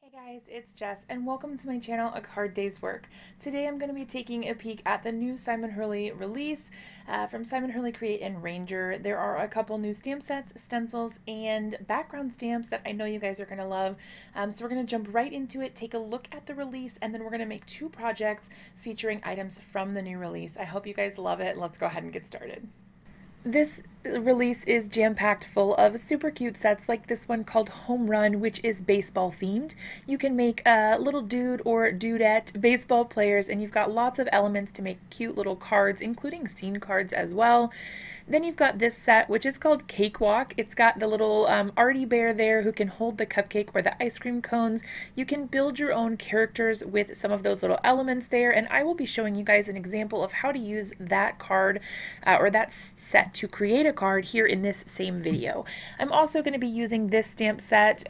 Hey guys, it's Jess and welcome to my channel, A Card Day's Work. Today I'm going to be taking a peek at the new Simon Hurley release from Simon Hurley Create and Ranger. There are a couple new stamp sets, stencils, and background stamps that I know you guys are going to love. So we're going to jump right into it, take a look at the release, and then we're going to make two projects featuring items from the new release. I hope you guys love it. Let's go ahead and get started. This release is jam-packed full of super cute sets like this one called Home Run, which is baseball themed. You can make a little dude or dudette baseball players, and you've got lots of elements to make cute little cards, including scene cards as well. Then you've got this set, which is called Cakewalk. It's got the little arty bear there who can hold the cupcake or the ice cream cones. You can build your own characters with some of those little elements there, and I will be showing you guys an example of how to use that card or that set to create a card here in this same video. I'm also going to be using this stamp set,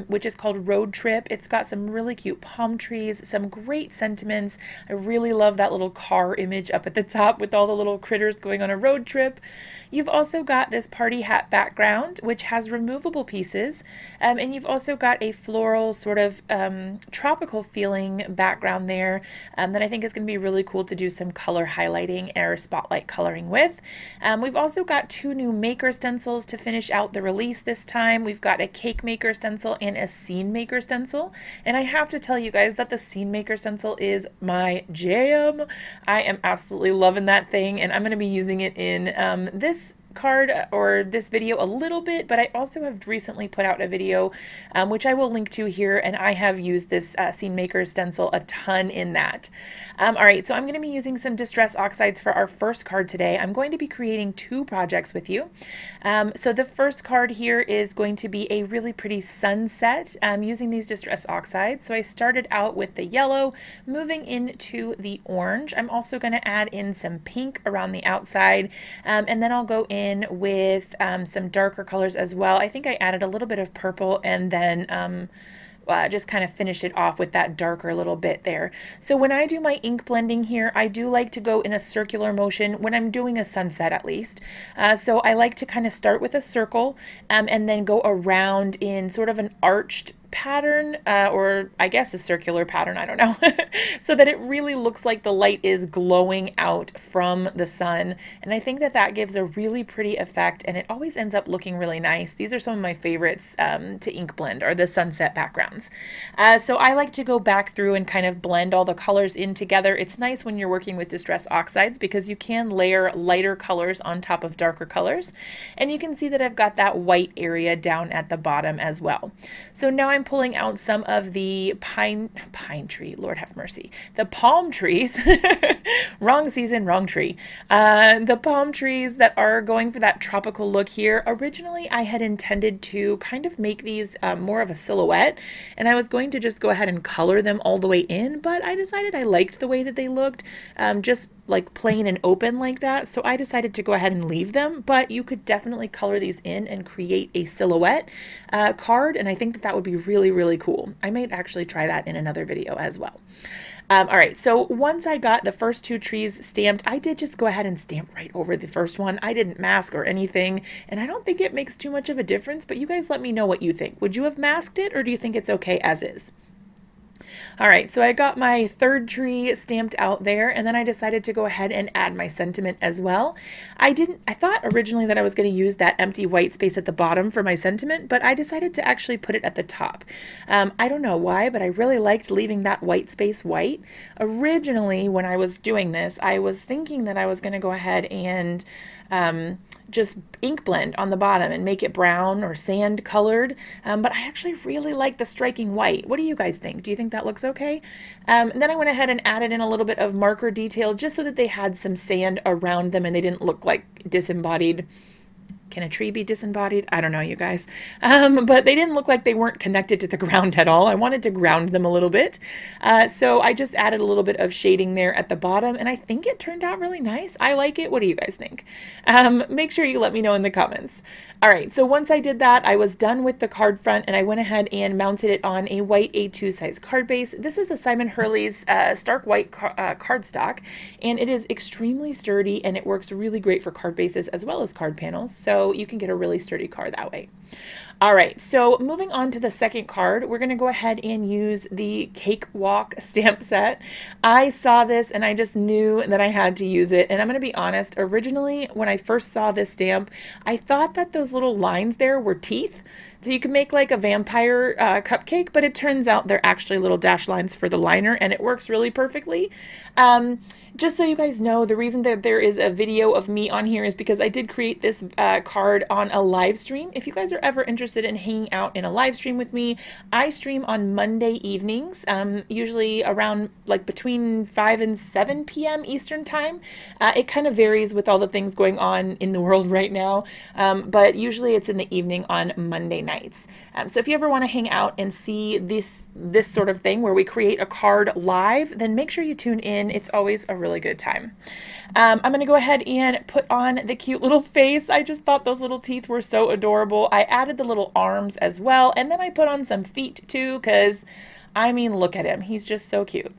which is called Road Trip. It's got some really cute palm trees, some great sentiments. I really love that little car image up at the top with all the little critters going on a road trip. You've also got this party hat background, which has removable pieces, and you've also got a floral sort of tropical feeling background there that I think is going to be really cool to do some color highlighting or spotlight coloring with. We've also got two new maker stencils to finish out the release this time. We've got a cake maker stencil and a scene maker stencil, and I have to tell you guys that the scene maker stencil is my jam. I am absolutely loving that thing, and I'm going to be using it in this card or this video a little bit, but I also have recently put out a video which I will link to here, and I have used this scene maker stencil a ton in that. Alright, so I'm going to be using some Distress Oxides for our first card today. I'm going to be creating two projects with you. So the first card here is going to be a really pretty sunset using these Distress Oxides. So I started out with the yellow, moving into the orange. I'm also going to add in some pink around the outside, and then I'll go in with some darker colors as well. I think I added a little bit of purple and then just kind of finish it off with that darker little bit there. So when I do my ink blending here, I do like to go in a circular motion when I'm doing a sunset at least. So I like to kind of start with a circle and then go around in sort of an arched pattern, or I guess a circular pattern, I don't know, so that it really looks like the light is glowing out from the sun. And I think that that gives a really pretty effect, and it always ends up looking really nice. These are some of my favorites to ink blend, are the sunset backgrounds. So I like to go back through and kind of blend all the colors in together. It's nice when you're working with Distress Oxides because you can layer lighter colors on top of darker colors. And you can see that I've got that white area down at the bottom as well. So now I'm pulling out some of the pine tree, Lord have mercy, the palm trees, wrong season, wrong tree, the palm trees that are going for that tropical look here. Originally, I had intended to kind of make these more of a silhouette, and I was going to just go ahead and color them all the way in, but I decided I liked the way that they looked, just like plain and open like that, so I decided to go ahead and leave them. But you could definitely color these in and create a silhouette card, and I think that that would be really cool. I might actually try that in another video as well. Alright, so once I got the first two trees stamped, I did just go ahead and stamp right over the first one. I didn't mask or anything, and I don't think it makes too much of a difference, but you guys let me know what you think. Would you have masked it, or do you think it's okay as is? Alright, so I got my third tree stamped out there, and then I decided to go ahead and add my sentiment as well. I thought originally that I was going to use that empty white space at the bottom for my sentiment, but I decided to actually put it at the top. I don't know why, but I really liked leaving that white space white. Originally, when I was doing this, I was thinking that I was going to go ahead and just ink blend on the bottom and make it brown or sand colored, but I actually really like the striking white. What do you guys think? Do you think that looks okay? Then I went ahead and added in a little bit of marker detail just so that they had some sand around them and they didn't look like disembodied. Can a tree be disembodied? I don't know, you guys. But they didn't look like they weren't connected to the ground at all. I wanted to ground them a little bit. So I just added a little bit of shading there at the bottom, and I think it turned out really nice. I like it. What do you guys think? Make sure you let me know in the comments. All right, so once I did that, I was done with the card front, and I went ahead and mounted it on a white A2 size card base. This is the Simon Hurley's Stark White cardstock, and it is extremely sturdy, and it works really great for card bases as well as card panels. So so you can get a really sturdy card that way. All right, so moving on to the second card, we're going to go ahead and use the Cakewalk stamp set. I saw this and I just knew that I had to use it. And I'm going to be honest, originally when I first saw this stamp, I thought that those little lines there were teeth. So you can make like a vampire cupcake, but it turns out they're actually little dash lines for the liner, and it works really perfectly. Just so you guys know, the reason that there is a video of me on here is because I did create this card on a live stream. If you guys are ever interested in hanging out in a live stream with me, I stream on Monday evenings, usually around like between 5 and 7 p.m. Eastern time. It kind of varies with all the things going on in the world right now, but usually it's in the evening on Monday nights. So if you ever want to hang out and see this sort of thing where we create a card live, then make sure you tune in. It's always a really good time. I'm going to go ahead and put on the cute little face. I just thought those little teeth were so adorable. I added the little arms as well, and then I put on some feet too, because I mean, look at him. He's just so cute.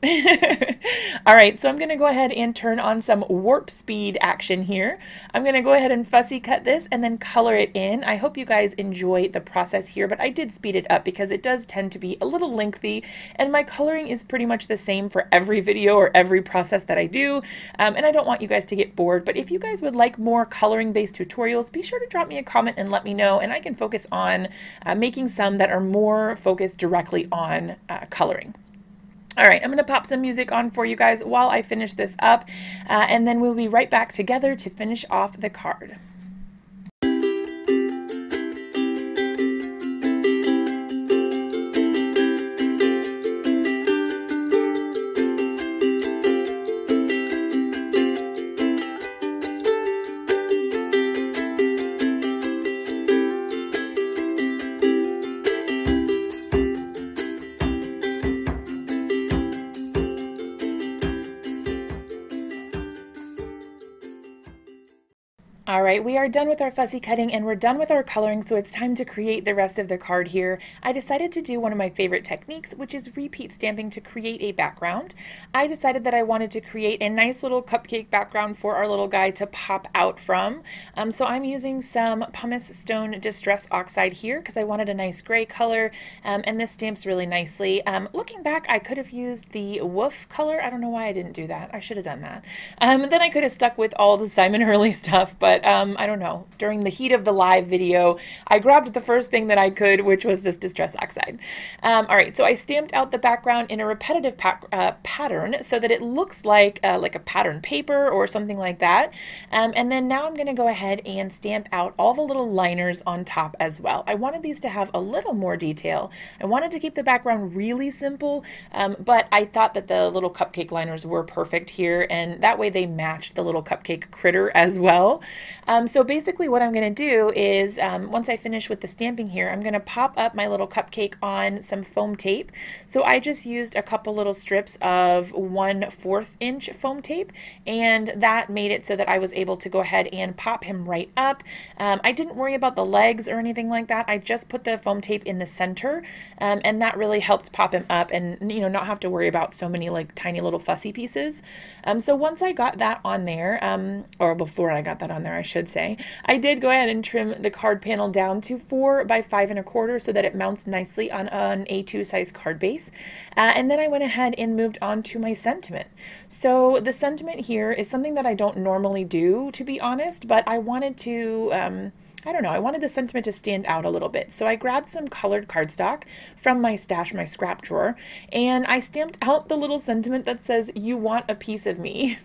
All right, so I'm going to go ahead and turn on some warp speed action here. I'm going to go ahead and fussy cut this and then color it in. I hope you guys enjoy the process here, but I did speed it up because it does tend to be a little lengthy, and my coloring is pretty much the same for every video or every process that I do, and I don't want you guys to get bored. But if you guys would like more coloring-based tutorials, be sure to drop me a comment and let me know, and I can focus on making some that are more focused directly on coloring. All right, I'm going to pop some music on for you guys while I finish this up, and then we'll be right back together to finish off the card. All right, we are done with our fussy cutting and we're done with our coloring, so it's time to create the rest of the card here. I decided to do one of my favorite techniques, which is repeat stamping to create a background. I decided that I wanted to create a nice little cupcake background for our little guy to pop out from. So I'm using some pumice stone distress oxide here because I wanted a nice gray color, and this stamps really nicely. Looking back, I could have used the woof color. I don't know why I didn't do that. I should have done that. Then I could have stuck with all the Simon Hurley stuff, but I don't know. During the heat of the live video, I grabbed the first thing that I could, which was this distress oxide. All right, so I stamped out the background in a repetitive pattern so that it looks like a pattern paper or something like that. And then now I'm going to go ahead and stamp out all the little liners on top as well. I wanted these to have a little more detail. I wanted to keep the background really simple, but I thought that the little cupcake liners were perfect here, and that way they matched the little cupcake critter as well. So basically what I'm going to do is once I finish with the stamping here, I'm going to pop up my little cupcake on some foam tape. So I just used a couple little strips of 1/4 inch foam tape, and that made it so that I was able to go ahead and pop him right up. I didn't worry about the legs or anything like that. I just put the foam tape in the center, and that really helped pop him up and, you know, not have to worry about so many like tiny little fussy pieces. So once I got that on there, or before I got that on there, I should say, I did go ahead and trim the card panel down to 4 by 5 1/4 so that it mounts nicely on an A2 size card base. And then I went ahead and moved on to my sentiment. So the sentiment here is something that I don't normally do, to be honest, but I wanted to I don't know, I wanted the sentiment to stand out a little bit. So I grabbed some colored cardstock from my stash, my scrap drawer, and I stamped out the little sentiment that says, "You want a piece of me,"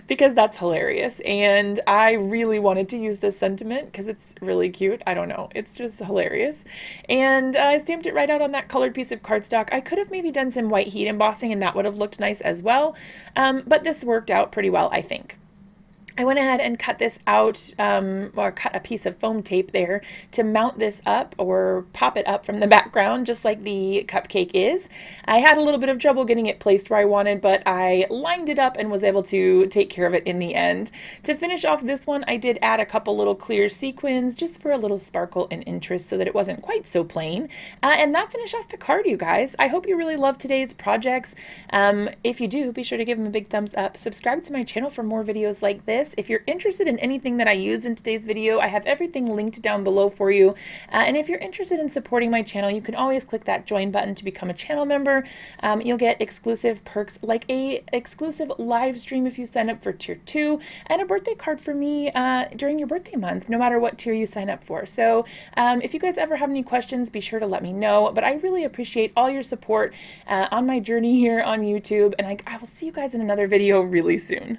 because that's hilarious. And I really wanted to use this sentiment because it's really cute. I don't know, it's just hilarious. And I stamped it right out on that colored piece of cardstock. I could have maybe done some white heat embossing and that would have looked nice as well, but this worked out pretty well, I think. I went ahead and cut this out, or cut a piece of foam tape there to mount this up or pop it up from the background, just like the cupcake is. I had a little bit of trouble getting it placed where I wanted, but I lined it up and was able to take care of it in the end. To finish off this one, I did add a couple little clear sequins just for a little sparkle and interest so that it wasn't quite so plain. And that finished off the card, you guys. I hope you really loved today's projects. If you do, be sure to give them a big thumbs up. Subscribe to my channel for more videos like this. this. If you're interested in anything that I used in today's video, I have everything linked down below for you. And if you're interested in supporting my channel, you can always click that join button to become a channel member. You'll get exclusive perks like a exclusive live stream if you sign up for tier 2, and a birthday card for me during your birthday month, no matter what tier you sign up for. So if you guys ever have any questions, be sure to let me know. But I really appreciate all your support on my journey here on YouTube, and I will see you guys in another video really soon.